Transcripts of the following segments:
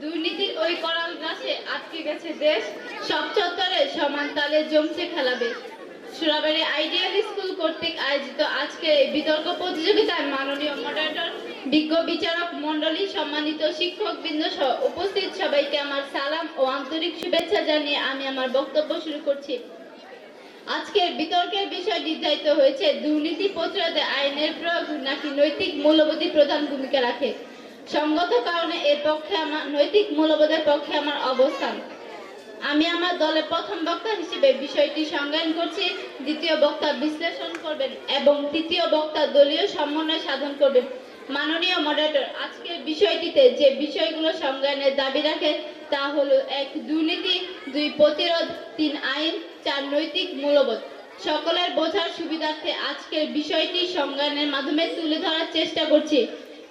দুর্নীতির ওই করাল গ্রাসে আটকে গেছে দেশ, সব চত্বরে সমান তালে জমছে খেলাবে। সুরাবাড়ি আইডিয়াল স্কুল কর্তৃক আয়োজিত আজকের এই বিতর্ক প্রতিযোগিতায় মাননীয় মডারেটর, বিজ্ঞ বিচারক মণ্ডলী, সম্মানিত শিক্ষকবৃন্দ সহ উপস্থিত সবাইকে আমার সালাম ও আন্তরিক শুভেচ্ছা জানিয়ে আমি আমার বক্তব্য শুরু করছি। আজকের বিতর্কের বিষয় নির্ধারিত হয়েছে দুর্নীতি প্রতিরোধে আইনের প্রয়োগ নাকি নৈতিক মূল্যবোধই প্রধান ভূমিকা রাখে। সঙ্গত কারণে এর পক্ষে আমার নৈতিক মূল্যবোধের পক্ষে আমার অবস্থান। আমি আমার দলের প্রথম বক্তা হিসেবে বিষয়টি সংজ্ঞায়ন করছি, দ্বিতীয় বক্তা বিশ্লেষণ করবেন এবং তৃতীয় বক্তা দলীয় সমন্বয় সাধন করবেন। মাননীয় মডারেটর, আজকের বিষয়টিতে যে বিষয়গুলো সংজ্ঞায়নের দাবি রাখে তা হলো: ১. দুর্নীতি, ২. প্রতিরোধ, ৩. আইন, ৪. নৈতিক মূল্যবোধ। সকলের বোঝার সুবিধার্থে আজকের বিষয়টি সংজ্ঞায়নের মাধ্যমে তুলে ধরার চেষ্টা করছি।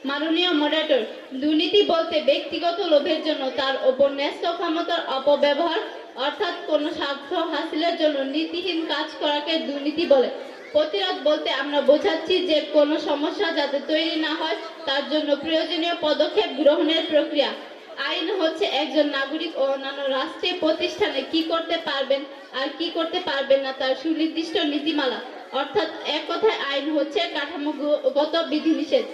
মাননীয় মডারেটর, দুর্নীতি বলতে ব্যক্তিগত লোভের জন্য তার ওপর ন্যস্ত ক্ষমতার অপব্যবহার, অর্থাৎ কোনো স্বার্থ হাসিলের জন্য নীতিহীন কাজ করাকে দুর্নীতি বলে। প্রতিরোধ বলতে আমরা বোঝাচ্ছি যে কোনো সমস্যা যাতে তৈরি না হয় তার জন্য প্রয়োজনীয় পদক্ষেপ গ্রহণের প্রক্রিয়া। আইন হচ্ছে একজন নাগরিক ও অন্যান্য রাষ্ট্রীয় প্রতিষ্ঠানে কি করতে পারবেন আর কি করতে পারবেন না তার সুনির্দিষ্ট নীতিমালা, অর্থাৎ এক কথায় আইন হচ্ছে কাঠামোগত বিধিনিষেধ।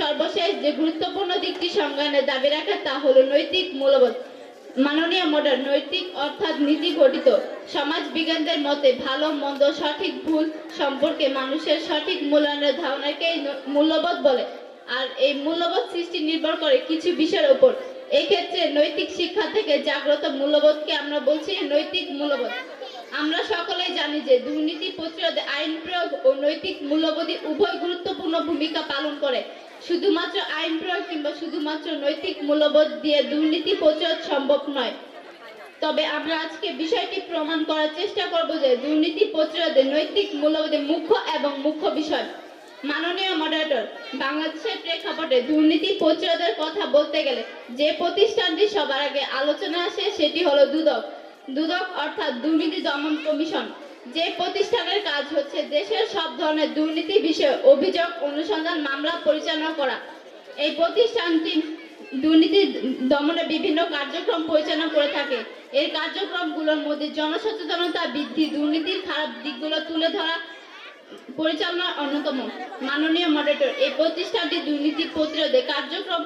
সর্বশেষ যে গুরুত্বপূর্ণ দিকটি সংজ্ঞায়নের দাবি রাখে তা হলো নৈতিক মূল্যবোধ। মাননীয় মডারেটর, নৈতিক অর্থাৎ নীতি গঠিত। সমাজ বিজ্ঞানদের মতে ভালো মন্দ সঠিক ভুল সম্পর্কে মানুষের সঠিক মূল্যায়নের ধারণাকেই মূল্যবোধ বলে, আর এই মূল্যবোধ সৃষ্টি নির্ভর করে কিছু বিষয়ের উপর। এক্ষেত্রে নৈতিক শিক্ষা থেকে জাগ্রত মূল্যবোধকে আমরা বলছি নৈতিক মূল্যবোধ। আমরা সকলেই জানি যে দুর্নীতি প্রতিরোধে আইন প্রয়োগ ও নৈতিক মূল্যবোধই উভয় গুরুত্বপূর্ণ ভূমিকা পালন করে। শুধুমাত্র আইন প্রয়োগ কিংবা শুধুমাত্র নৈতিক মূল্যবোধ দিয়ে দুর্নীতি প্রতিরোধ সম্ভব নয়। তবে আমরা আজকে বিষয়টি প্রমাণ করার চেষ্টা করব যে দুর্নীতি প্রতিরোধে নৈতিক মূল্যবোধের মুখ্য বিষয়। মাননীয় মডারেটর, বাংলাদেশের প্রেক্ষাপটে দুর্নীতি প্রতিরোধের কথা বলতে গেলে যে প্রতিষ্ঠানটি সবার আগে আলোচনা আসে সেটি হলো দুদক। দুদক অর্থাৎ দুর্নীতি দমন কমিশন, যে প্রতিষ্ঠানের কাজ হচ্ছে দেশের সব ধরনের দুর্নীতি বিষয়ে অভিযোগ, অনুসন্ধান, মামলা পরিচালনা করা। এই প্রতিষ্ঠানটি দুর্নীতি দমনে বিভিন্ন কার্যক্রম পরিচালনা করে থাকে। এর কার্যক্রমগুলোর মধ্যে জনসচেতনতা বৃদ্ধি, দুর্নীতির খারাপ দিকগুলো তুলে ধরা পরিচালনা অন্যতম। মাননীয় মডারেটর, এই প্রতিষ্ঠানটি দুর্নীতি প্রতিরোধে কার্যক্রম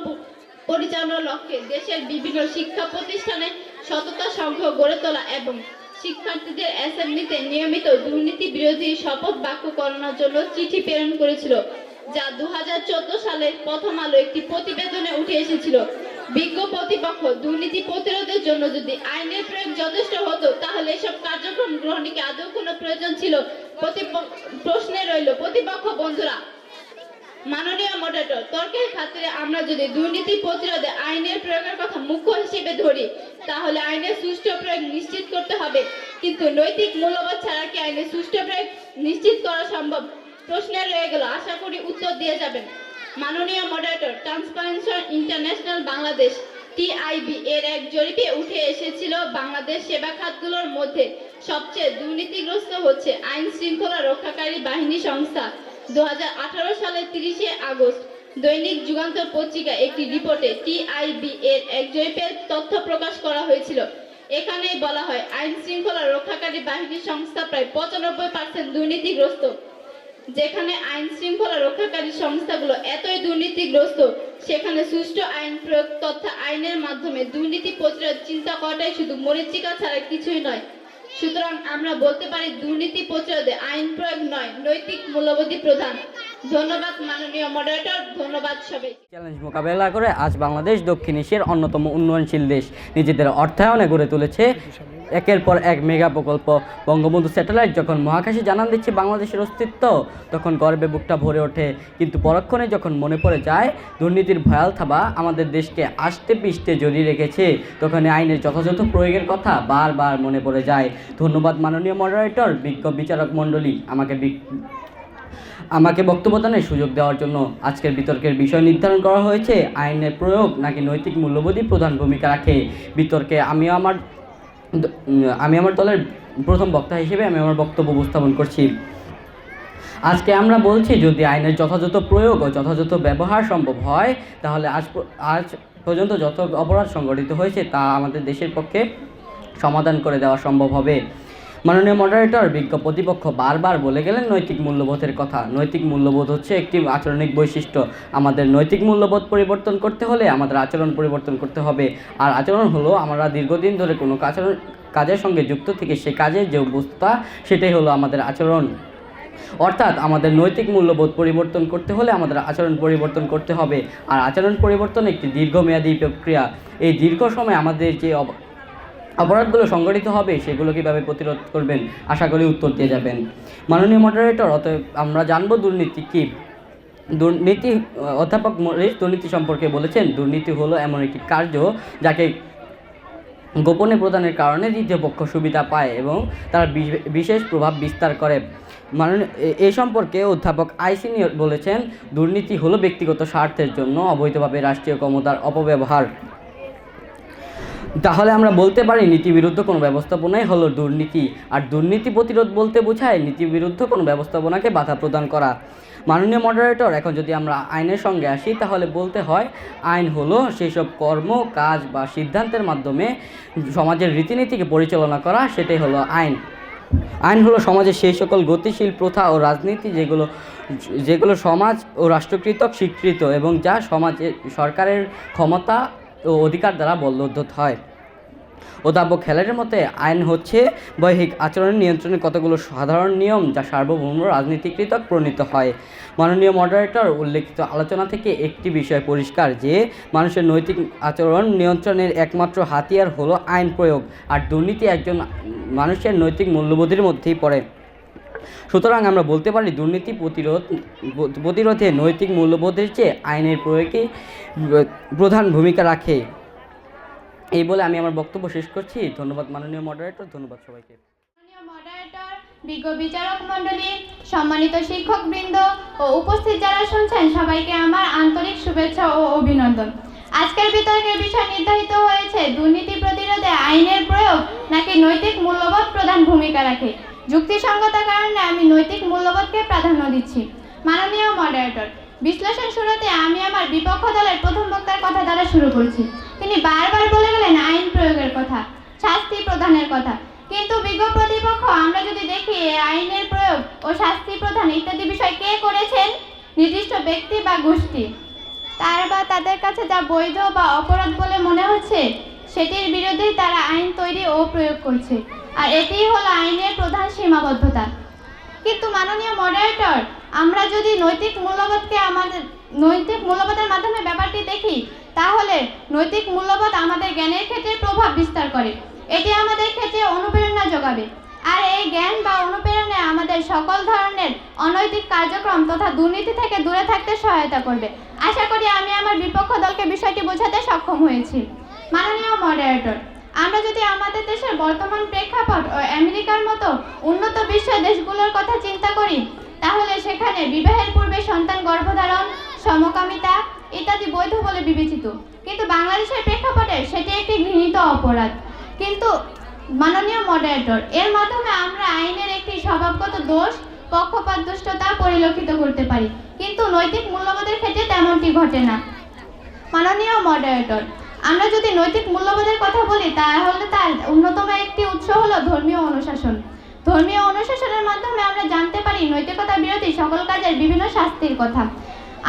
পরিচালনার লক্ষ্যে দেশের বিভিন্ন শিক্ষা প্রতিষ্ঠানে সততা সংঘ গড়ে তোলা এবং শিক্ষার্থীদের অ্যাসেম্বলিতে নিয়মিত দুর্নীতি বিরোধী শপথ বাক্য করানোর জন্য চিঠি প্রেরণ করেছিল, যা 2014 সালে প্রথম আলো একটি প্রতিবেদনে উঠে এসেছিল। বিজ্ঞ প্রতিপক্ষ, দুর্নীতি প্রতিরোধের জন্য যদি আইনের প্রয়োগ যথেষ্ট হতো তাহলে এসব কার্যক্রম গ্রহণে কি আদৌ কোনো প্রয়োজন ছিল? প্রশ্নে রইল প্রতিপক্ষ বন্ধুরা। মাননীয় মডারেটর, তর্কের খাতিরে আমরা যদি দুর্নীতি প্রতিরোধে আইনের প্রয়োগের কথা মুখ্য হিসেবে ধরি তাহলে আইনের সুষ্ঠু প্রয়োগ নিশ্চিত করতে হবে, কিন্তু নৈতিক মূল্যবোধ ছাড়া কি আইনের সুষ্ঠু প্রয়োগ নিশ্চিত করা সম্ভব? প্রশ্নে রয়ে গেল, আশা করি উত্তর দিয়ে যাবেন। মাননীয় moderator, transparency international Bangladesh TIB এর এক জরিপে উঠে এসেছিল বাংলাদেশ সেবা খাতগুলোর মধ্যে সবচেয়ে দুর্নীতিগ্রস্ত হচ্ছে আইন শৃঙ্খলা রক্ষাকারী বাহিনী সংস্থা। 2018 সালের 30 আগস্ট দৈনিক যুগান্তর পত্রিকা একটি রিপোর্টে টিআইবি এর এক জরিপের তথ্য প্রকাশ করা হয়েছিল। এখানেই বলা হয় আইন শৃঙ্খলা রক্ষাকারী বাহিনী সংস্থা প্রায় 95% দুর্নীতিগ্রস্ত। যেখানে আইন শৃঙ্খলা রক্ষাকারী সংস্থাগুলো এতই দুর্নীতিগ্রস্ত, সেখানে সুষ্ঠু আইন প্রয়োগ তথা আইনের মাধ্যমে দুর্নীতি প্রতিরোধ চিন্তা করাটাই শুধু মরীচিকা ছাড়া কিছুই নয়। সুতরাং আমরা বলতে পারি দুর্নীতি প্রতিরোধে আইন প্রয়োগ নয়, নৈতিক মূল্যবোধই প্রধান। ধন্যবাদ মাননীয় মডারেটর, ধন্যবাদ সবাই। চ্যালেঞ্জ মোকাবেলা করে আজ বাংলাদেশ দক্ষিণ এশিয়ার অন্যতম উন্নয়নশীল দেশ। নিজেদের অর্থায়নে গড়ে তুলেছে একের পর এক মেগা প্রকল্প। বঙ্গবন্ধু স্যাটেলাইট যখন মহাকাশে জানান দিচ্ছে বাংলাদেশের অস্তিত্ব, তখন গর্বে বুকটা ভরে ওঠে। কিন্তু পরক্ষণে যখন মনে পড়ে যায় দুর্নীতির ভয়াল থাবা আমাদের দেশকে আষ্টে পৃষ্ঠে জড়িয়ে রেখেছে, তখন আইনের যথাযথ প্রয়োগের কথা বারবার মনে পড়ে যায়। ধন্যবাদ মাননীয় মডারেটর, বিজ্ঞ বিচারক মণ্ডলী আমাকে বক্তব্য দানের সুযোগ দেওয়ার জন্য। আজকের বিতর্কের বিষয় নির্ধারণ করা হয়েছে আইনের প্রয়োগ নাকি নৈতিক মূল্যবোধই প্রধান ভূমিকা রাখে। বিতর্কে আমি আমার দলের প্রথম বক্তা হিসেবে আমি আমার বক্তব্য উপস্থাপন করছি। আজকে আমরা বলছি যদি আইনের যথাযথ প্রয়োগ ও যথাযথ ব্যবহার সম্ভব হয় তাহলে আজ পর্যন্ত যত অপরাধ সংঘটিত হয়েছে তা আমাদের দেশের পক্ষে সমাধান করে দেওয়া সম্ভব হবে। মাননীয় মডারেটর বিজ্ঞ প্রতিপক্ষ বারবার বলে গেলেন নৈতিক মূল্যবোধের কথা। নৈতিক মূল্যবোধ হচ্ছে একটি আচরণিক বৈশিষ্ট্য। আমাদের নৈতিক মূল্যবোধ পরিবর্তন করতে হলে আমাদের আচরণ পরিবর্তন করতে হবে। আর আচরণ হলো আমরা দীর্ঘদিন ধরে কোনো কাজের সঙ্গে যুক্ত থেকে সে কাজের যে অবস্থা সেটাই হলো আমাদের আচরণ। অর্থাৎ আমাদের নৈতিক মূল্যবোধ পরিবর্তন করতে হলে আমাদের আচরণ পরিবর্তন করতে হবে। আর আচরণ পরিবর্তন একটি দীর্ঘমেয়াদী প্রক্রিয়া। এই দীর্ঘ সময় আমাদের যে অপরাধগুলো সংঘটিত হবে সেগুলো কীভাবে প্রতিরোধ করবেন, আশা করি উত্তর দিয়ে যাবেন। মাননীয় মডারেটর, অতএব আমরা জানবো দুর্নীতি কী। অধ্যাপক মরিস দুর্নীতি সম্পর্কে বলেছেন, দুর্নীতি হলো এমন একটি কার্য যাকে গোপনে প্রদানের কারণে দ্বিতীয় পক্ষ সুবিধা পায় এবং তার বিশেষ প্রভাব বিস্তার করে। এ সম্পর্কে অধ্যাপক আইসিনিয়র বলেছেন, দুর্নীতি হলো ব্যক্তিগত স্বার্থের জন্য অবৈধভাবে রাষ্ট্রীয় ক্ষমতার অপব্যবহার। তাহলে আমরা বলতে পারি নীতিবিরুদ্ধ কোনো ব্যবস্থাপনাই হলো দুর্নীতি। আর দুর্নীতি প্রতিরোধ বলতে বোঝায় নীতিবিরুদ্ধ কোনো ব্যবস্থাপনাকে বাধা প্রদান করা। মাননীয় মডারেটর, এখন যদি আমরা আইনের সঙ্গে আসি তাহলে বলতে হয় আইন হলো সেই সব কর্ম, কাজ বা সিদ্ধান্তের মাধ্যমে সমাজের রীতিনীতিকে পরিচালনা করা, সেটাই হলো আইন। আইন হলো সমাজের সেই সকল গতিশীল প্রথা ও রাজনীতি যেগুলো সমাজ ও রাষ্ট্রকৃতক স্বীকৃত এবং যা সরকারের ক্ষমতা ও অধিকার দ্বারা বলবদ্ধ হয়। অধ্যাপক খেলারের মতে আইন হচ্ছে বৈহিক আচরণ নিয়ন্ত্রণের কতগুলো সাধারণ নিয়ম যা সার্বভৌম রাজনীতিকৃতক প্রণীত হয়। মাননীয় মডারেটর, উল্লেখিত আলোচনা থেকে একটি বিষয় পরিষ্কার যে মানুষের নৈতিক আচরণ নিয়ন্ত্রণের একমাত্র হাতিয়ার হলো আইন প্রয়োগ, আর দুর্নীতি একজন মানুষের নৈতিক মূল্যবোধের মধ্যেই পড়ে। সুতরাং আমরা বলতে পারি দুর্নীতি প্রতিরোধে নৈতিক মূল্যবোধের চেয়ে আইনের প্রয়োগই প্রধান ভূমিকা রাখে। এই বলে আমি আমার বক্তব্য শেষ করছি। ধন্যবাদ মাননীয় মডারেটর, ধন্যবাদ সবাইকে। মাননীয় মডারেটর, বিজ্ঞ বিচারক মণ্ডলী, সম্মানিত শিক্ষকবৃন্দ ও উপস্থিত যারা শুনছেন সবাইকে আমার আন্তরিক শুভেচ্ছা ও অভিনন্দন। আজকের বিতর্কের বিষয় নির্ধারিত হয়েছে দুর্নীতি প্রতিরোধে আইনের প্রয়োগ নাকি নৈতিক মূল্যবোধ প্রধান ভূমিকা রাখে। যুক্তিসঙ্গতার কারণে আমি নৈতিক মূল্যবোধকে প্রাধান্য দিচ্ছি। মাননীয় মডারেটর, বিশ্লেষণ শুরুতে আমি আমার বিপক্ষ দলের প্রথম বক্তার কথা দ্বারা শুরু করছি। তিনি বারবার বলে গেলেন আইন প্রয়োগের কথা, শাস্তি প্রদানের কথা। কিন্তু বিজ্ঞ প্রতিপক্ষ আমরা যদি দেখি আইনের প্রয়োগ ও শাস্তি প্রদান ইত্যাদি বিষয় কে করেছেন? নির্দিষ্ট ব্যক্তি বা গোষ্ঠী। তাদের কাছে যা বৈধ বা অপরাধ বলে মনে হচ্ছে সেটির বিরুদ্ধেই তারা আইন তৈরি ও প্রয়োগ করছে, আর এটিই হলো আইনের প্রধান সীমাবদ্ধতা। কিন্তু মাননীয় মডারেটর, আমরা যদি নৈতিক মূল্যবোধের মাধ্যমে ব্যাপারটি দেখি তাহলে নৈতিক মূল্যবোধ আমাদের জ্ঞানের ক্ষেত্রে প্রভাব বিস্তার করে। এটি আমাদের ক্ষেত্রে অনুপ্রেরণা যোগাবে, আর এই জ্ঞান বা অনুপ্রেরণায় আমাদের সকল ধরনের অনৈতিক কার্যক্রম তথা দুর্নীতি থেকে দূরে থাকতে সহায়তা করবে। আশা করি আমি আমার বিপক্ষ দলকে বিষয়টি বোঝাতে সক্ষম হয়েছি। মাননীয় মডারেটর, আমরা যদি আমাদের দেশের বর্তমান প্রেক্ষাপট ও আমেরিকার মতো উন্নত বিশ্বের দেশগুলোর কথা চিন্তা করি তাহলে সেখানে বিবাহের পূর্বে সন্তান গর্ভধারণ, সমকামিতা ইত্যাদি বৈধ বলে বিবেচিত। কিন্তু বাংলাদেশের প্রেক্ষাপটে সেটি একটি ঘৃণিত অপরাধ। কিন্তু মাননীয় মডারেটর, এর মাধ্যমে আমরা আইনের একটি স্বভাবগত দোষ, পক্ষপাত দুষ্টতা পরিলক্ষিত করতে পারি, কিন্তু নৈতিক মূল্যবোধের ক্ষেত্রে তেমনটি ঘটে না। মাননীয় মডারেটর, আমরা যদি নৈতিক মূল্যবোধের কথা বলি তাহলে তার অন্যতম একটি উৎস হলো ধর্মীয় অনুশাসন। ধর্মীয় অনুশাসনের মাধ্যমে আমরা জানতে পারি নৈতিকতা বিরোধী সকল কাজের বিভিন্ন শাস্তির কথা।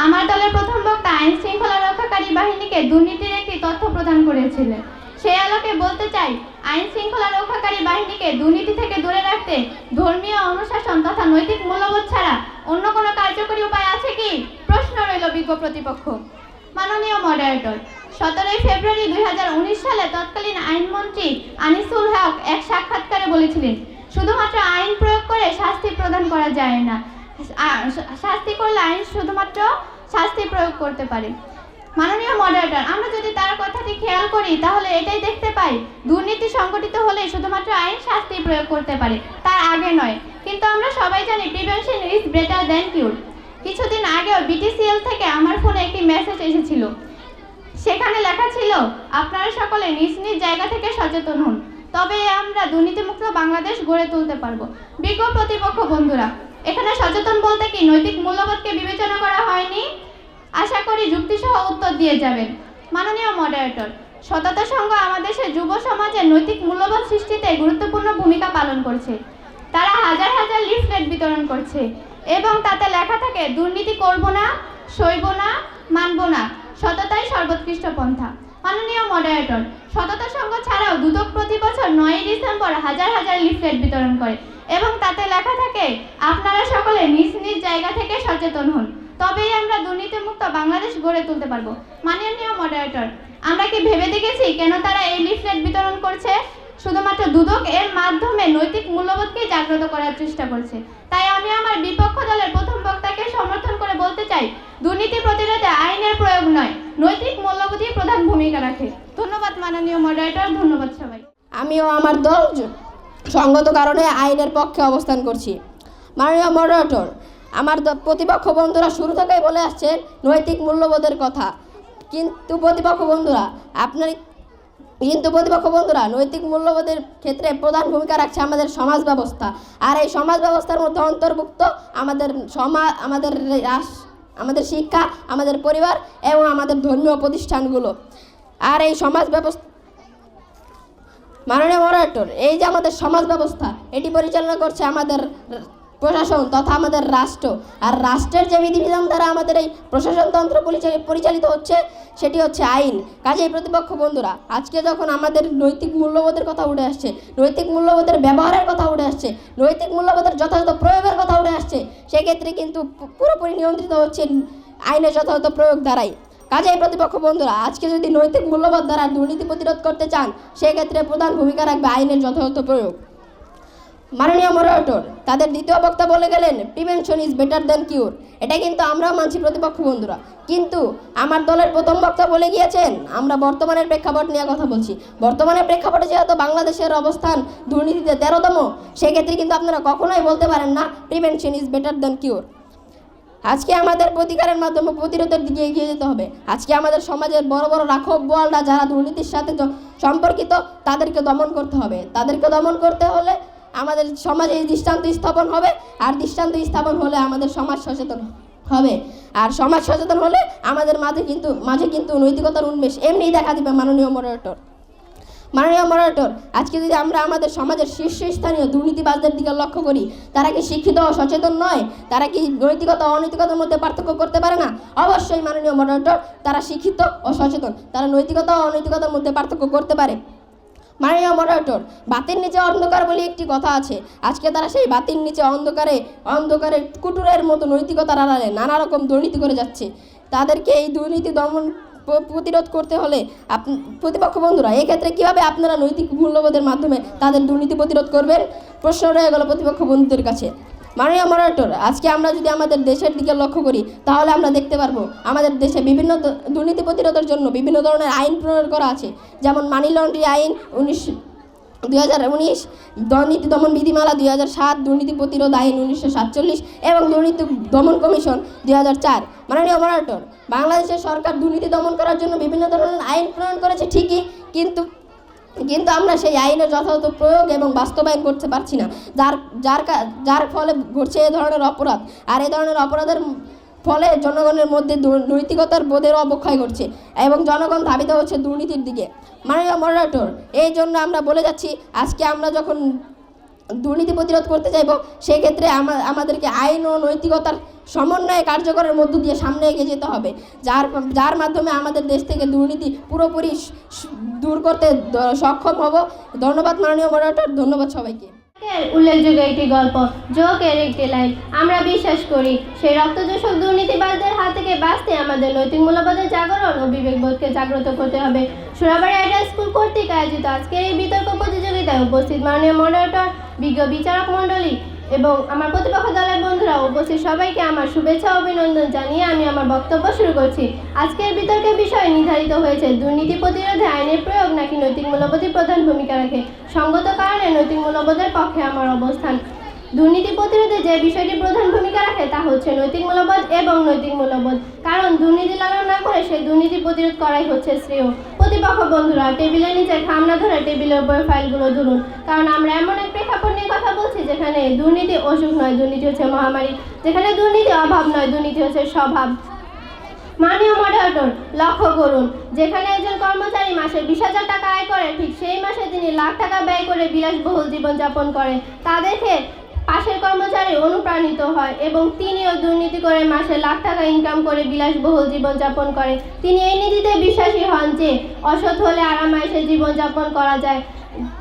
আমার দলের প্রথম বক্তা আইন শৃঙ্খলা রক্ষাকারী বাহিনীকে দুর্নীতির একটি তথ্য প্রদান করেছিলেন। সেই আলোকে বলতে চাই, আইন শৃঙ্খলা রক্ষাকারী বাহিনীকে দুর্নীতি থেকে দূরে রাখতে ধর্মীয় অনুশাসন তথা নৈতিক মূল্যবোধ ছাড়া অন্য কোনো কার্যকরী উপায় আছে কি? প্রশ্ন রইল বিজ্ঞ প্রতিপক্ষ। মাননীয় মডারেটর, 17 ফেব্রুয়ারি 2019 সালে তৎকালীন আইনমন্ত্রী আনিসুল হক এক সাক্ষাৎকারে বলেছিলেন, শুধুমাত্র আইন প্রয়োগ করে শাস্তি প্রদান করা যায় না, শাস্তি করলে আইন শুধুমাত্র শাস্তি প্রয়োগ করতে পারে। মাননীয় মডারেটর, আমরা যদি তার কথাটি খেয়াল করি তাহলে এটাই দেখতে পাই দুর্নীতি সংগঠিত হলে শুধুমাত্র আইন শাস্তি প্রয়োগ করতে পারে, তার আগে নয়। কিন্তু আমরা সবাই জানি প্রিভেনশন ইজ বেটার দ্যান কিউর। কিছুদিন আগেও বিটিসিএল থেকে আমার ফোনে একটি মেসেজ এসেছিল। সেখানে লেখা ছিল, আপনারা সকলে নিজ নিজ জায়গা থেকে সচেতন হন, তবে আমরা দুর্নীতিমুক্ত বাংলাদেশ গড়ে তুলতে পারবো। বিজ্ঞ প্রতিপক্ষ বন্ধুরা, এখানে সচেতন বলতে কি নৈতিক মূল্যবোধকে বিবেচনা করা হয়নি? আশা করি যুক্তিসহ উত্তর দিয়ে যাবেন। মাননীয় মডারেটর, সততা সংঘ আমাদের দেশের যুব সমাজের নৈতিক মূল্যবোধ সৃষ্টিতে গুরুত্বপূর্ণ ভূমিকা পালন করছে। তারা হাজার হাজার লিফলেট বিতরণ করছে এবং তাতে লেখা থাকে, দুর্নীতি করব না, সইব না, মানব না, সততাই সর্বোৎকৃষ্ট পন্থা। মাননীয় মডারেটর, সততা সংঘ ছাড়াও দুদক প্রতি বছর 9 ডিসেম্বর হাজার হাজার লিফলেট বিতরণ করে এবং তাতে লেখা থাকে, আপনারা সকলে নিজ নিজ জায়গা থেকে সচেতন হন, তবেই আমরা দুর্নীতিমুক্ত বাংলাদেশ গড়ে তুলতে পারবো। মাননীয় মডারেটর, আমরা কি ভেবে দেখেছি কেন তারা এই লিফলেট বিতরণ করছে? শুধুমাত্র দুদক এর মাধ্যমে নৈতিক মূল্যবোধকে জাগ্রত করার চেষ্টা করছে। তাই আমি আমার বিপক্ষ দলের প্রথম বক্তাকে সমর্থন করে বলতে চাই, দুর্নীতি প্রতিরোধে আইনের প্রয়োগ নয়, নৈতিক মূল্যবোধই প্রধান ভূমিকা রাখে। ধন্যবাদ মাননীয় মডারেটর, ধন্যবাদ সবাই। আমিও আমার দল সঙ্গত কারণে আইনের পক্ষে অবস্থান করছি। মাননীয় মডারেটর, আমার প্রতিপক্ষ বন্ধুরা শুরু থেকেই বলে আসছেন নৈতিক মূল্যবোধের কথা, কিন্তু প্রতিপক্ষ বন্ধুরা নৈতিক মূল্যবোধের ক্ষেত্রে প্রধান ভূমিকা রাখছে আমাদের সমাজ ব্যবস্থা। আর এই সমাজ ব্যবস্থার মধ্যে অন্তর্ভুক্ত আমাদের শিক্ষা, আমাদের পরিবার এবং আমাদের ধর্মীয় প্রতিষ্ঠানগুলো। আর এই সমাজ ব্যবস্থা, মাননীয় মডারেটর, এই যে আমাদের সমাজ ব্যবস্থা, এটি পরিচালনা করছে আমাদের প্রশাসন তথা আমাদের রাষ্ট্র। আর রাষ্ট্রের যে বিধিবিধান দ্বারা আমাদের এই প্রশাসনতন্ত্র পরিচালিত হচ্ছে সেটি হচ্ছে আইন। কাজেই প্রতিপক্ষ বন্ধুরা, আজকে যখন আমাদের নৈতিক মূল্যবোধের কথা উঠে আসছে, নৈতিক মূল্যবোধের ব্যবহারের কথা উঠে আসছে, নৈতিক মূল্যবোধের যথাযথ প্রয়োগের কথা উঠে আসছে, সেক্ষেত্রে কিন্তু পুরোপুরি নিয়ন্ত্রিত হচ্ছে আইনের যথাযথ প্রয়োগ দ্বারাই। কাজেই প্রতিপক্ষ বন্ধুরা, আজকে যদি নৈতিক মূল্যবোধ দ্বারা দুর্নীতি প্রতিরোধ করতে চান, সেক্ষেত্রে প্রধান ভূমিকা রাখবে আইনের যথাযথ প্রয়োগ। মাননীয় মডারেটর, তাদের দ্বিতীয় বক্তা বলে গেলেন, প্রিভেনশন ইজ বেটার দ্যান কিউর। এটা কিন্তু আমরাও মানছি প্রতিপক্ষ বন্ধুরা, কিন্তু আমার দলের প্রথম বক্তা বলে গিয়েছেন আমরা বর্তমানের প্রেক্ষাপট নিয়ে কথা বলছি। বর্তমানের প্রেক্ষাপটে যেহেতু বাংলাদেশের অবস্থান দুর্নীতিতে 13তম, সেক্ষেত্রে কিন্তু আপনারা কখনোই বলতে পারেন না প্রিভেনশন ইজ বেটার দ্যান কিউর। আজকে আমাদের প্রতিকারের মাধ্যমে প্রতিরোধের দিকে এগিয়ে যেতে হবে। আজকে আমাদের সমাজের বড় বড় রাঘব বোয়ালরা যারা দুর্নীতির সাথে সম্পর্কিত, তাদেরকে দমন করতে হবে। তাদেরকে দমন করতে হলে আমাদের সমাজে এই দৃষ্টান্ত স্থাপন হবে, আর দৃষ্টান্ত স্থাপন হলে আমাদের সমাজ সচেতন হবে, আর সমাজ সচেতন হলে আমাদের মাঝে কিন্তু নৈতিকতার উন্মেষ এমনিই দেখা দিবে। মাননীয় মডারেটর, আজকে যদি আমরা আমাদের সমাজের শীর্ষস্থানীয় দুর্নীতিবাজদের দিকে লক্ষ্য করি, তারা কি শিক্ষিত ও সচেতন নয়? তারা কি নৈতিকতা ও অনৈতিকতার মধ্যে পার্থক্য করতে পারে না? অবশ্যই মাননীয় মডারেটর, তারা শিক্ষিত ও সচেতন, তারা নৈতিকতা ও অনৈতিকতার মধ্যে পার্থক্য করতে পারে। মাননীয় মডারেটর, বাতির নিচে অন্ধকার বলে একটি কথা আছে। আজকে তারা সেই বাতির নিচে অন্ধকারে কুটুরের মতো নৈতিকতার আড়ালে নানা রকম দুর্নীতি করে যাচ্ছে। তাদেরকে এই দুর্নীতি দমন প্রতিরোধ করতে হলে প্রতিপক্ষ বন্ধুরা, এক্ষেত্রে কীভাবে আপনারা নৈতিক মূল্যবোধের মাধ্যমে তাদের দুর্নীতি প্রতিরোধ করবেন? প্রশ্ন রয়ে গেল প্রতিপক্ষ বন্ধুদের কাছে। মাননীয় মডারেটর, আজকে আমরা যদি আমাদের দেশের দিকে লক্ষ্য করি, তাহলে আমরা দেখতে পারবো আমাদের দেশে বিভিন্ন দুর্নীতি প্রতিরোধের জন্য বিভিন্ন ধরনের আইন প্রণয়ন করা আছে। যেমন মানি লন্ডারিং আইন 2019, দুর্নীতি দমন বিধিমালা 2007, দুর্নীতি প্রতিরোধ আইন 1947 এবং দুর্নীতি দমন কমিশন 2004। মাননীয় মডারেটর, বাংলাদেশের সরকার দুর্নীতি দমন করার জন্য বিভিন্ন ধরনের আইন প্রণয়ন করেছে ঠিকই, কিন্তু আমরা সেই আইনের যথাযথ প্রয়োগ এবং বাস্তবায়ন করতে পারছি না, যার ফলে ঘটছে এ ধরনের অপরাধ। আর এ ধরনের অপরাধের ফলে জনগণের মধ্যে নৈতিকতার বোধেরও অবক্ষয় ঘটছে এবং জনগণ ধাবিত হচ্ছে দুর্নীতির দিকে। মাননীয় মডারেটর, এই জন্য আমরা বলে যাচ্ছি, আজকে আমরা যখন দুর্নীতি প্রতিরোধ করতে চাইব, সেক্ষেত্রে আমাদেরকে আইন ও নৈতিকতার সমন্বয়ে কার্যকরের মধ্য দিয়ে সামনে এগিয়ে যেতে হবে, যার মাধ্যমে আমাদের দেশ থেকে দুর্নীতি পুরোপুরি দূর করতে সক্ষম হব। ধন্যবাদ মাননীয় মডারেটর, ধন্যবাদ সবাইকে। উল্লেখযোগ্য একটি গল্প, জোকের একটি লাইন। আমরা বিশ্বাস করি সেই রক্তচোষক দুর্নীতিবাজদের হাত থেকে বাঁচতে আমাদের নৈতিক মূল্যবোধের জাগরণ ও বিবেকবোধকে জাগ্রত করতে হবে। সুরাবাড়ি আইডিয়াল স্কুল কর্তৃক আয়োজিত আজকের এই বিতর্ক প্রতিযোগিতায় উপস্থিত মাননীয় মডারেটর, বিজ্ঞ বিচারক মণ্ডলী এবং আমার প্রতিপক্ষ দলের বন্ধুরা, উপস্থিত সবাইকে আমার শুভেচ্ছা ও অভিনন্দন জানিয়ে আমি আমার বক্তব্য শুরু করছি। আজকের বিতর্কের বিষয় নির্ধারিত হয়েছে দুর্নীতি প্রতিরোধে আইনের প্রয়োগ নাকি নৈতিক মূল্যবোধই প্রধান ভূমিকা রাখে। সঙ্গত কারণে নৈতিক মূল্যবোধের পক্ষে আমার অবস্থান। দুর্নীতি প্রতিরোধে যে বিষয়টি প্রধান ভূমিকা রাখে তা হচ্ছে নৈতিক মূল্যবোধ এবং নৈতিক মূল্যবোধ, কারণ দুর্নীতি লালন না করে সেই দুর্নীতি প্রতিরোধ করাই হচ্ছে শ্রেয়। প্রতিপক্ষ বন্ধুরা, টেবিলের নিচে খামনা ধরে টেবিলের উপরে ফাইলগুলো ধরুন, কারণ আমরা এমন এক প্রেক্ষাপট নিয়ে কথা বলছি যেখানে দুর্নীতি অসুখ নয়, দুর্নীতি হচ্ছে মহামারী। যেখানে দুর্নীতি অভাব নয়, দুর্নীতি হচ্ছে স্বভাব। মাননীয় মডারেটর, লক্ষ্য করুন, যেখানে একজন কর্মচারী মাসে 20,000 টাকা আয় করে, ঠিক সেই মাসে তিনি লাখ টাকা ব্যয় করে বিলাসবহুল জীবনযাপন করে। তা দেখে পাশের কর্মচারী অনুপ্রাণিত হয় এবং তিনিও দুর্নীতি করে মাসে লাখ টাকা ইনকাম করে বিলাসবহুল জীবনযাপন করে। তিনি এই নীতিতে বিশ্বাসী হন যে অসৎ হলে আরামায়েশে জীবনযাপন করা যায়।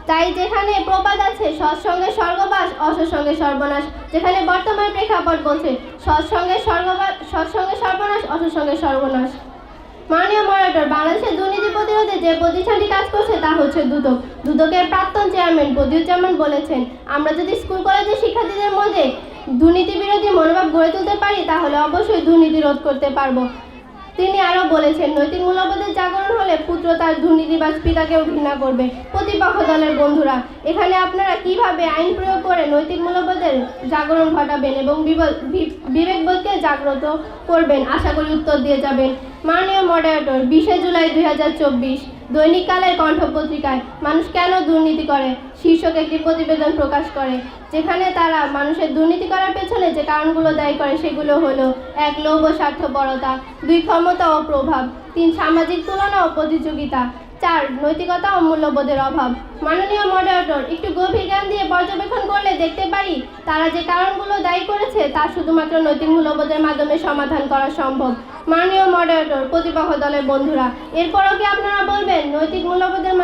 তাই যেখানে প্রবাদ আছে সৎসঙ্গে স্বর্গবাস, অসৎ সঙ্গে সর্বনাশ, যেখানে বর্তমান প্রেক্ষাপট বলছে সৎসঙ্গে সর্বনাশ, অসৎ সঙ্গে সর্বনাশ। মাননীয় মডারেটর, বাংলাদেশের দুর্নীতি প্রতিরোধে যে প্রতিষ্ঠানটি কাজ করছে তা হচ্ছে দুদক। দুদকের প্রাক্তন চেয়ারম্যান বদিউজ্জামান বলেছেন, আমরা যদি স্কুল কলেজের শিক্ষার্থীদের মধ্যে দুর্নীতি বিরোধী মনোভাব গড়ে তুলতে পারি তাহলে অবশ্যই দুর্নীতি রোধ করতে পারবো। তিনি আরও বলেছেন, নৈতিক মূল্যবোধের জাগরণ হলে পুত্র তার দুর্নীতিবাজ পিতাকেও ঘৃণা করবে। প্রতিপক্ষ দলের বন্ধুরা, এখানে আপনারা কিভাবে আইন প্রয়োগ করে নৈতিক মূল্যবোধের জাগরণ ঘটাবেন এবং বিবেকবোধকে জাগ্রত করবেন, আশা করি উত্তর দিয়ে যাবেন। মাননীয় মডারেটর, 20 জুলাই 2024 দৈনিক কালের কণ্ঠ পত্রিকায় মানুষ কেন দুর্নীতি করে শীর্ষক একটি প্রতিবেদন প্রকাশ করে, যেখানে তারা মানুষের দুর্নীতি করার পেছনে যে কারণগুলো দায়ী করে সেগুলো হলো: 1. লোভ ও স্বার্থপরতা, 2. ক্ষমতা ও প্রভাব, 3. সামাজিক তুলনা ও প্রতিযোগিতা, 4. নৈতিকতা ও মূল্যবোধের অভাব। মাননীয় মডারেটর, একটু গভীর জ্ঞান দিয়ে পর্যবেক্ষণ করলে দেখতে পারি তারা যে কারণগুলো দায়ী করেছে তা শুধুমাত্র নৈতিক মূল্যবোধের মাধ্যমে সমাধান করা সম্ভব। মাননীয় মডারেটর, প্রতিপক্ষ দলের বন্ধুরা, এরপরও কি আপনারা বলবেন নৈতিক মূল্যবোধের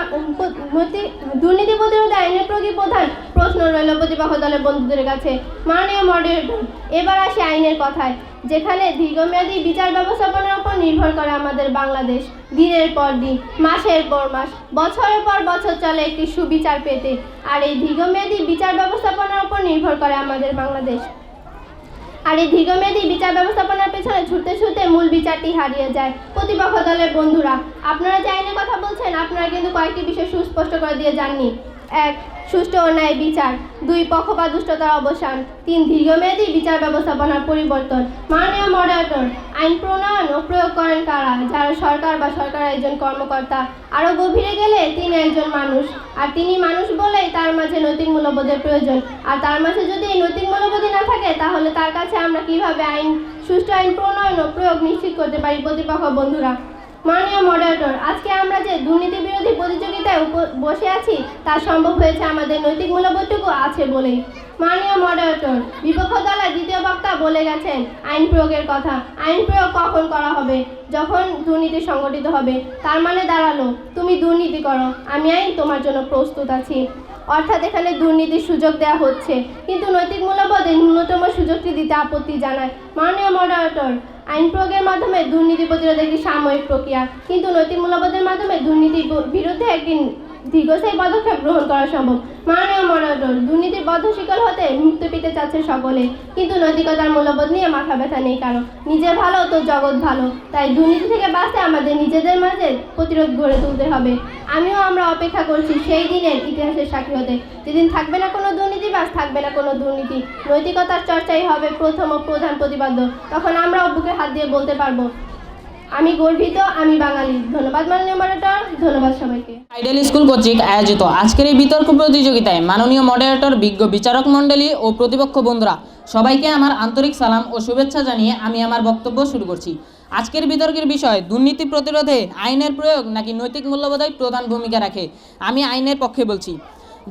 দুর্নীতি প্রতিরোধে আইনের প্রয়োগই প্রধান? প্রশ্ন রইল প্রতিপক্ষ দলের বন্ধুদের কাছে। মাননীয় মডারেটর, এবার আসি আইনের কথায়, যেখানে দীর্ঘমেয়াদী বিচার ব্যবস্থাপনার উপর নির্ভর করে আমাদের বাংলাদেশ। দিনের পর দিন, মাসের পর মাস, বছরের পর বছর চলে একটি সুবিচার পেতে, আর এই দীর্ঘমেয়াদী বিচার ব্যবস্থাপনার উপর নির্ভর করে আমাদের বাংলাদেশ। আর এই দীর্ঘমেয়াদী বিচার ব্যবস্থাপনার পেছনে ছুটতে ছুটতে মূল বিচারটি হারিয়ে যায়। প্রতিপক্ষ দলের বন্ধুরা, আপনারা যে আইনের কথা বলছেন আপনারা কিন্তু কয়েকটি বিষয় সুস্পষ্ট করে দিয়ে যাননি। 1. সুষ্ঠু ও ন্যায় বিচার, 2. পক্ষপাত দুষ্টতার অবসান, 3. দীর্ঘমেয়াদী বিচার ব্যবস্থাপনার পরিবর্তন। মাননীয় মডারেটর, আইন প্রণয়ন ও প্রয়োগ করেন কারা? যারা সরকার বা সরকারের একজন কর্মকর্তা। আরও গভীরে গেলে তিনি একজন মানুষ, আর তিনি মানুষ বলেই তার মাঝে নৈতিক মূল্যবোধের প্রয়োজন। আর তার মাঝে যদি এই নৈতিক মূল্যবোধই না থাকে তাহলে তার কাছে আমরা কিভাবে সুষ্ঠু আইন প্রণয়ন ও প্রয়োগ নিশ্চিত করতে পারি? প্রতিপক্ষ বন্ধুরা, মাননীয় মডারেটর, আজকে আমরা যে দুর্নীতি বিরোধী প্রতিযোগিতায় বসে আছি তা সম্ভব হয়েছে আমাদের নৈতিক মূল্যবোধটুকু আছে বলেই। মাননীয় মডারেটর, বিপক্ষ দলের দ্বিতীয় বক্তা বলে গেছেন আইন প্রয়োগের কথা। আইন প্রয়োগ কখন করা হবে? যখন দুর্নীতি সংগঠিত হবে। তার মানে দাঁড়ালো তুমি দুর্নীতি করো, আমি আইন তোমার জন্য প্রস্তুত আছি। অর্থাৎ এখানে দুর্নীতির সুযোগ দেওয়া হচ্ছে, কিন্তু নৈতিক মূল্যবোধে ন্যূনতম সুযোগটি দিতে আপত্তি জানায়। মাননীয় মডারেটর, আইন প্রয়োগের মাধ্যমে দুর্নীতি প্রতিরোধ একটি সাময়িক প্রক্রিয়া, কিন্তু নৈতিক মূল্যবোধের মাধ্যমে দুর্নীতির বিরুদ্ধে একটি দীর্ঘস্থায়ী পদক্ষেপ গ্রহণ করা সম্ভব। মাননীয় মডারেটর, দুর্নীতির বদ্ধশিকল হতে মুক্তি পেতে চাচ্ছে সকলে, কিন্তু নৈতিকতার মূল্যবোধ নিয়ে মাথা ব্যথা নেই কারো। নিজে ভালো তো জগৎ ভালো, তাই দুর্নীতি থেকে বাঁচতে আমাদের নিজেদের মাঝে প্রতিরোধ গড়ে তুলতে হবে। আমরা অপেক্ষা করছি সেই দিনের ইতিহাসের সাক্ষী হতে, যেদিন থাকবে না কোনো দুর্নীতিবাজ, থাকবে না কোনো দুর্নীতি, নৈতিকতার চর্চাই হবে প্রথম ও প্রধান প্রতিপাদ্য। তখন আমরাও বুকে হাত দিয়ে বলতে পারবো আমি গর্বিত, আমি বাঙালি। ধন্যবাদ মাননীয় মডারেটর, ধন্যবাদ সবাইকে। আইডিয়াল স্কুল কর্তৃক আয়োজিত আজকের এই বিতর্ক প্রতিযোগিতায় মাননীয় মডারেটর, বিজ্ঞ বিচারক মণ্ডলী ও প্রতিপক্ষ বন্ধুরা, সবাইকে আমার আন্তরিক সালাম ও শুভেচ্ছা জানিয়ে আমি আমার বক্তব্য শুরু করছি। আজকের বিতর্কের বিষয় দুর্নীতি প্রতিরোধে আইনের প্রয়োগ নাকি নৈতিক মূল্যবোধই প্রধান ভূমিকা রাখে। আমি আইনের পক্ষে বলছি।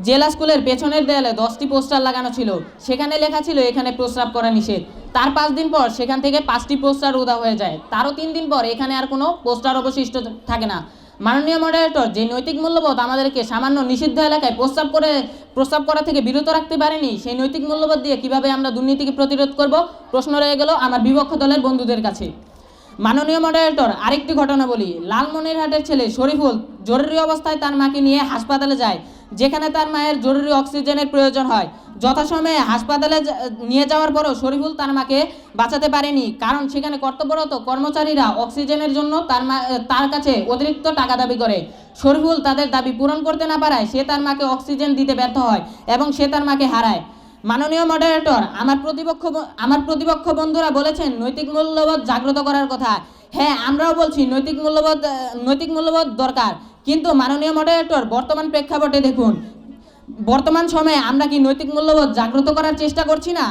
জেলা স্কুলের পেছনের দেয়ালে 10টি পোস্টার লাগানো ছিল, সেখানে লেখা ছিল এখানে প্রস্রাব করা নিষেধ। তার 5 দিন পর সেখান থেকে 5টি পোস্টার উদা হয়ে যায়, তারও 3 দিন পর এখানে আর কোনো পোস্টার অবশিষ্ট থাকে না। মাননীয় মডারেটর, যে নৈতিক মূল্যবোধ আমাদেরকে সামান্য নিষিদ্ধ এলাকায় প্রস্রাব করা থেকে বিরত রাখতে পারেনি, সেই নৈতিক মূল্যবোধ দিয়ে কিভাবে আমরা দুর্নীতিকে প্রতিরোধ করব? প্রশ্ন রয়ে গেল আমার বিপক্ষ দলের বন্ধুদের কাছে। মাননীয় মডারেটর, আরেকটি ঘটনা বলি। লালমনিরহাটের ছেলে শরীফুল জরুরি অবস্থায় তার মাকে নিয়ে হাসপাতালে যায়, যেখানে তার মায়ের জরুরি অক্সিজেনের প্রয়োজন হয়। যথাসময়ে হাসপাতালে নিয়ে যাওয়ার পরও শরীফুল তার মাকে বাঁচাতে পারেনি, কারণ সেখানে কর্তব্যরত কর্মচারীরা অক্সিজেনের জন্য তার কাছে অতিরিক্ত টাকা দাবি করে। শরীফুল তাদের দাবি পূরণ করতে না পারায় সে তার মাকে অক্সিজেন দিতে ব্যর্থ হয় এবং সে তার মাকে হারায়। মাননীয় মডারেটর, আমার প্রতিপক্ষ বন্ধুরা বলেছেন নৈতিক মূল্যবোধ জাগ্রত করার কথা। হ্যাঁ, আমরাও বলছি নৈতিক মূল্যবোধ দরকার, কিন্তু মাননীয় মডারেটর, বর্তমান প্রেক্ষাপটে দেখুন, বর্তমান সময়ে আমরা কি নৈতিক মূল্যবোধ জাগ্রত করার চেষ্টা করছি না?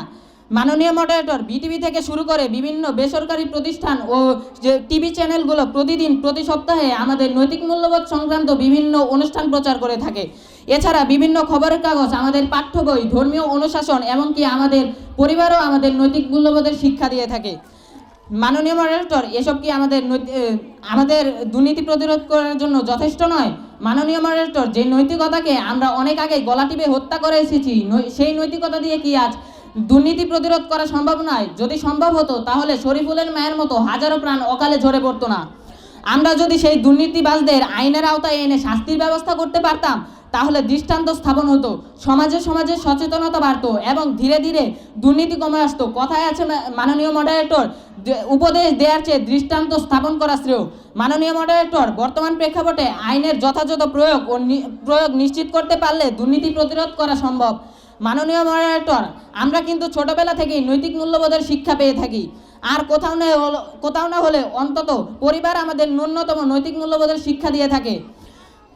মাননীয় মডারেটর, বিটিভি থেকে শুরু করে বিভিন্ন বেসরকারি প্রতিষ্ঠান ও যে টিভি চ্যানেলগুলো প্রতিদিন প্রতি সপ্তাহে আমাদের নৈতিক মূল্যবোধ সংক্রান্ত বিভিন্ন অনুষ্ঠান প্রচার করে থাকে। এছাড়া বিভিন্ন খবরের কাগজ, আমাদের পাঠ্য বই, ধর্মীয় অনুশাসন এমনকি আমাদের পরিবারও আমাদের নৈতিক মূল্যবোধের শিক্ষা দিয়ে থাকে। মাননীয় মডারেটর, এসব কি আমাদের দুর্নীতি প্রতিরোধ করার জন্য যথেষ্ট নয়? মাননীয় মডারেটর, যে নৈতিকতাকে আমরা অনেক আগে গলা টিপে হত্যা করে এসেছি, সেই নৈতিকতা দিয়ে কি আজ দুর্নীতি প্রতিরোধ করা সম্ভব নয়? যদি সম্ভব হতো তাহলে শরীফুলের মায়ের মতো হাজারো প্রাণ অকালে ঝরে পড়তো না। আমরা যদি সেই দুর্নীতিবাজদের আইনের আওতায় এনে শাস্তির ব্যবস্থা করতে পারতাম তাহলে দৃষ্টান্ত স্থাপন হতো, সমাজে সচেতনতা বাড়তো এবং ধীরে ধীরে দুর্নীতি কমে আসতো। কথায় আছে মাননীয় মডারেটর, উপদেশ দেওয়ার চেয়ে দৃষ্টান্ত স্থাপন করা শ্রেয়। মাননীয় মডারেটর, বর্তমান প্রেক্ষাপটে আইনের যথাযথ প্রয়োগ নিশ্চিত করতে পারলে দুর্নীতি প্রতিরোধ করা সম্ভব। মাননীয় মডারেটর, আমরা কিন্তু ছোটবেলা থেকেই নৈতিক মূল্যবোধের শিক্ষা পেয়ে থাকি, আর কোথাও না হলে অন্তত পরিবার আমাদের ন্যূনতম নৈতিক মূল্যবোধের শিক্ষা দিয়ে থাকে।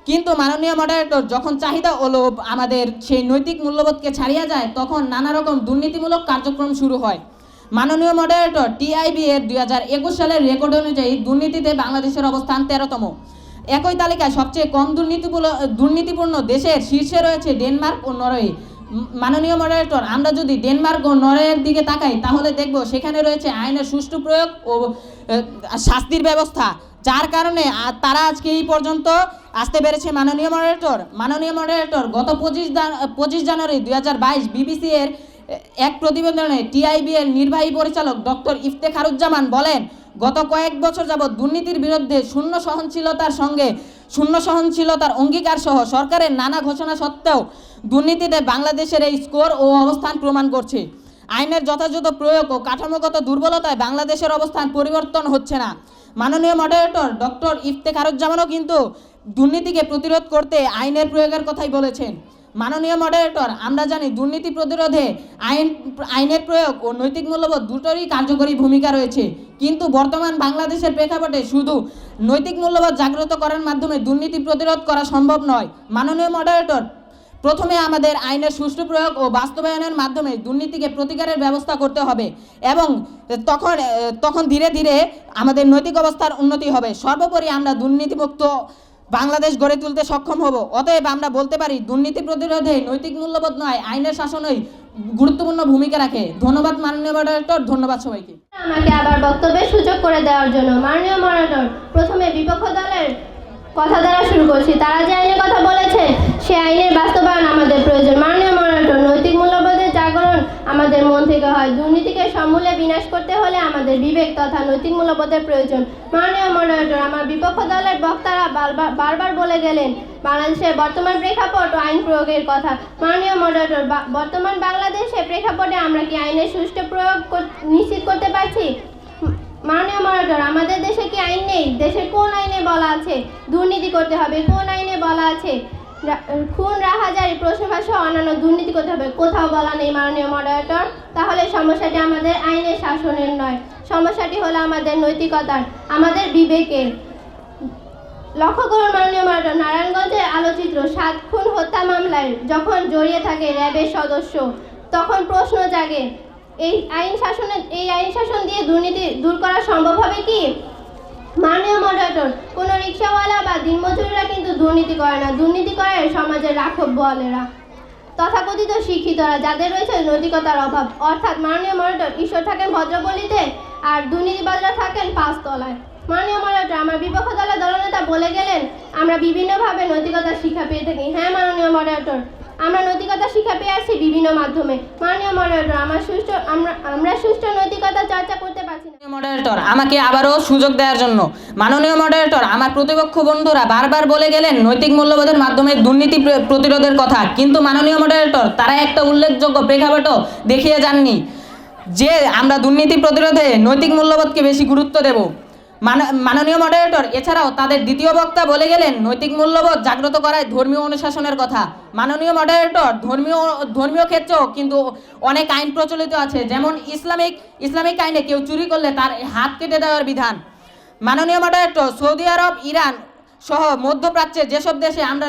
কিন্তু মাননীয় মডারেটর, যখন চাহিদা ও লোভ আমাদের সেই নৈতিক মূল্যবোধকে ছাড়িয়ে যায় তখন নানা রকম দুর্নীতিমূলক কার্যক্রম শুরু হয়। মাননীয় মডারেটর, টিআইবি এর 2021 সালের রেকর্ড অনুযায়ী দুর্নীতিতে বাংলাদেশের অবস্থান 13তম। একই তালিকায় সবচেয়ে কম দুর্নীতিপূর্ণ দেশের শীর্ষে রয়েছে ডেনমার্ক ও নরওয়ে। মাননীয় মডারেটর, আমরা যদি ডেনমার্ক ও নরওয়ের দিকে তাকাই তাহলে দেখব সেখানে রয়েছে আইনের সুষ্ঠু প্রয়োগ ও শাস্তির ব্যবস্থা, যার কারণে তারা আজকে এই পর্যন্ত আসতে পেরেছে। মাননীয় মডারেটর, গত 25 জানুয়ারি 2022 বিবিসি এর এক প্রতিবেদনে টিআইবি এর নির্বাহী পরিচালক ডক্টর ইফতেখারুজ্জামান বলেন, গত কয়েক বছর যাবৎ দুর্নীতির বিরুদ্ধে শূন্য সহনশীলতার অঙ্গীকার সহ সরকারের নানা ঘোষণা সত্ত্বেও দুর্নীতিতে বাংলাদেশের এই স্কোর ও অবস্থান প্রমাণ করছে। আইনের যথাযথ প্রয়োগ ও কাঠামোগত দুর্বলতায় বাংলাদেশের অবস্থান পরিবর্তন হচ্ছে না। মাননীয় মডারেটর, ডক্টর ইফতেখারুজ্জামানও কিন্তু দুর্নীতিকে প্রতিরোধ করতে আইনের প্রয়োগের কথাই বলেছেন। মাননীয় মডারেটর, আমরা জানি দুর্নীতি প্রতিরোধে আইনের প্রয়োগ ও নৈতিক মূল্যবোধ দুটোরই কার্যকরী ভূমিকা রয়েছে, কিন্তু বর্তমান বাংলাদেশের প্রেক্ষাপটে শুধু নৈতিক মূল্যবোধ জাগ্রত করার মাধ্যমে দুর্নীতি প্রতিরোধ করা সম্ভব নয়। মাননীয় মডারেটর, প্রথমে আমাদের আইনের সুষ্ঠু প্রয়োগ ও বাস্তবায়নের মাধ্যমে দুর্নীতিকে প্রতিকারের ব্যবস্থা করতে হবে এবং তখন ধীরে ধীরে আমাদের নৈতিক অবস্থার উন্নতি হবে। সর্বোপরি আমরা দুর্নীতিমুক্ত বাংলাদেশ গড়ে তুলতে সক্ষম হব। অতএব আমরা বলতে পারি, দুর্নীতি প্রতিরোধে নৈতিক মূল্যবোধ নয়, আইনের শাসনই গুরুত্বপূর্ণ ভূমিকা রাখে। ধন্যবাদ মাননীয় মডারেটর, ধন্যবাদ সবাইকে। আমাকে আবার বক্তব্যের সুযোগ করে দেওয়ার জন্য। মাননীয় মডারেটর, প্রথমে বিপক্ষ দলের কথা দ্বারা শুরু করছি। তারা যে আইনের কথা বলেছে সে আইনের বাস্তবায়ন আমাদের প্রয়োজন। মাননীয় মডারেটর, নৈতিক মূল্যবোধের জাগরণ আমাদের মন থেকে হয়। দুর্নীতিকে সমূলে বিনাশ করতে হলে আমাদের বিবেক তথা নৈতিক মূল্যবোধের প্রয়োজন। মাননীয় মডারেটর, আমার বিপক্ষ দলের বক্তারা বারবার বলে গেলেন বাংলাদেশের বর্তমান প্রেক্ষাপট ও আইন প্রয়োগের কথা। মাননীয় মডারেটর, বর্তমান বাংলাদেশের প্রেক্ষাপটে আমরা কি আইনের সুষ্ঠু প্রয়োগ নিশ্চিত করতে পারছি? মাননীয় মডারেটর, আমাদের দেশে কি আইন নেই? দেশের কোন আইনে বলা আছে দুর্নীতি করতে হবে? কোন আইনে বলা আছে খুন, রাহাজারি, প্রশ্নভাষ অন্যান্য দুর্নীতি করতে হবে? কোথাও বলা নেই মাননীয় মডারেটর। তাহলে সমস্যাটি আমাদের আইনের শাসনের নয়, সমস্যাটি হলো আমাদের নৈতিকতার, আমাদের বিবেকের। লক্ষ্য করুন মাননীয় মডারেটর, নারায়ণগঞ্জের আলোচিত 7 খুন হত্যা মামলায় যখন জড়িয়ে থাকে র্যাবের সদস্য, তখন প্রশ্ন জাগে এই আইন শাসন দিয়ে দুর্নীতি দূর করা সম্ভব হবে কি? মাননীয় মডারেটর, কোনো রিক্সাওয়ালা বা দিনমজুরিরা কিন্তু দুর্নীতি করে না, দুর্নীতি করে সমাজের রাখব বলেরা, তথাকথিত শিক্ষিতরা, যাদের রয়েছে নৈতিকতার অভাব। অর্থাৎ মাননীয় মডারেটর, ঈশ্বর থাকেন ভদ্রপল্লীতে আর দুর্নীতিবাজরা থাকেন 5 তলায়। মাননীয় মডারেটর, আমার বিপক্ষ দলের দলনেতা বলে গেলেন আমরা বিভিন্নভাবে নৈতিকতার শিক্ষা পেয়ে থাকি। হ্যাঁ মাননীয় মডারেটর, আমরা নৈতিকতার শিক্ষা পেয়ে আসছি বিভিন্ন মাধ্যমে। মাননীয় মডারেটর, আমরা সুষ্ঠু নৈতিকতা চর্চা করতে পারছি না। মডারেটর, আমাকে আবারও সুযোগ দেওয়ার জন্য। মাননীয় মডারেটর, আমার প্রতিপক্ষ বন্ধুরা বারবার বলে গেলেন নৈতিক মূল্যবোধের মাধ্যমে দুর্নীতি প্রতিরোধের কথা, কিন্তু মাননীয় মডারেটর, তারা একটা উল্লেখযোগ্য প্রেক্ষাপটও দেখিয়ে যাননি যে আমরা দুর্নীতি প্রতিরোধে নৈতিক মূল্যবোধকে বেশি গুরুত্ব দেব। মাননীয় মডারেটর, এছাড়াও তাদের দ্বিতীয় বক্তা বলে গেলেন নৈতিক মূল্যবোধ জাগ্রত করায় ধর্মীয় অনুশাসনের কথা। মাননীয় মডারেটর, ধর্মীয় ক্ষেত্রেও কিন্তু অনেক আইন প্রচলিত আছে, যেমন ইসলামিক আইনে কেউ চুরি করলে তার হাত কেটে দেওয়ার বিধান। মাননীয় মডারেটর, সৌদি আরব, ইরান সহ মধ্যপ্রাচ্যের যেসব দেশে আমরা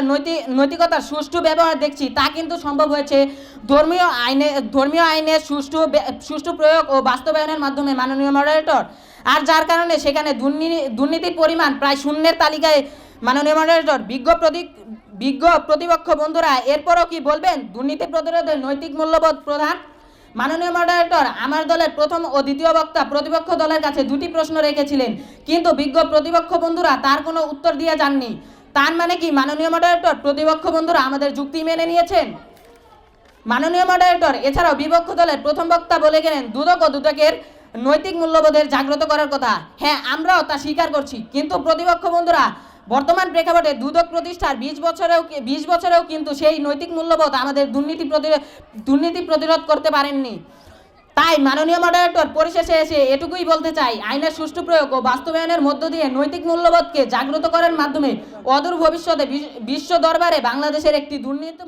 নৈতিকতার সুষ্ঠু ব্যবহার দেখছি তা কিন্তু সম্ভব হয়েছে ধর্মীয় আইনের সুষ্ঠু প্রয়োগ ও বাস্তবায়নের মাধ্যমে, মাননীয় মডারেটর। আর যার কারণে সেখানে দুর্নীতির পরিমাণ প্রায় শূন্যের তালিকায়। মাননীয় মডারেটর, বিজ্ঞ প্রতিপক্ষ বন্ধুরা এরপরও কি বলবেন দুর্নীতি প্রতিরোধে নৈতিক মূল্যবোধ প্রধান? মাননীয় মডারেটর, আমার দলের প্রথম ও দ্বিতীয় বক্তা প্রতিপক্ষ দলের কাছে দুটি প্রশ্ন রেখেছিলেন, কিন্তু বিজ্ঞ প্রতিপক্ষ বন্ধুরা তার কোনো উত্তর দিয়ে যাননি। তার মানে কি মাননীয় মডারেটর প্রতিপক্ষ বন্ধুরা আমাদের যুক্তি মেনে নিয়েছেন? মাননীয় মডারেটর, এছাড়াও বিপক্ষ দলের প্রথম বক্তা বলে গেলেন দুদক ও দুদকের নৈতিক মূল্যবোধের জাগ্রত করার কথা। হ্যাঁ, আমরাও তা স্বীকার করছি, কিন্তু প্রতিপক্ষ বন্ধুরা বর্তমান প্রেক্ষাপটে দুদক প্রতিষ্ঠার 20 বছরেও কিন্তু সেই নৈতিক মূল্যবোধ আমাদের দুর্নীতি প্রতিরোধ করতে পারেননি। তাই মাননীয় মডারেটর, পরিশেষে এসে এটুকুই বলতে চাই, আইনের সুষ্ঠু প্রয়োগ ও বাস্তবায়নের মধ্য দিয়ে নৈতিক মূল্যবোধকে জাগ্রত করার মাধ্যমে অদূর ভবিষ্যতে বিশ্ব দরবারে বাংলাদেশের একটি দুর্নীতি